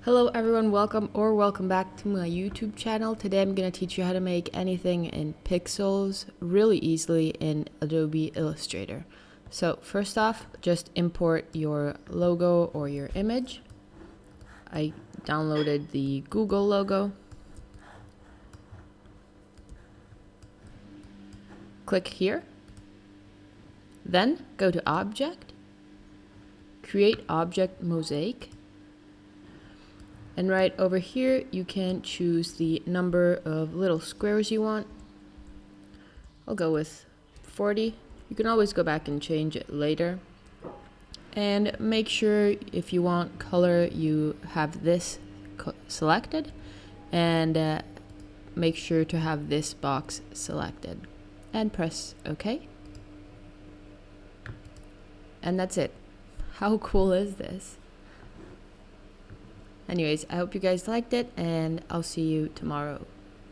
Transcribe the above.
Hello everyone, welcome back to my YouTube channel. Today I'm going to teach you how to make anything in pixels really easily in Adobe Illustrator. So first off, just import your logo or your image. I downloaded the Google logo. Click here. Then go to Object, Create Object Mosaic. And right over here, you can choose the number of little squares you want. I'll go with 40. You can always go back and change it later. And make sure if you want color, you have this selected. And make sure to have this box selected. And press OK. And that's it. How cool is this? Anyways, I hope you guys liked it, and I'll see you tomorrow.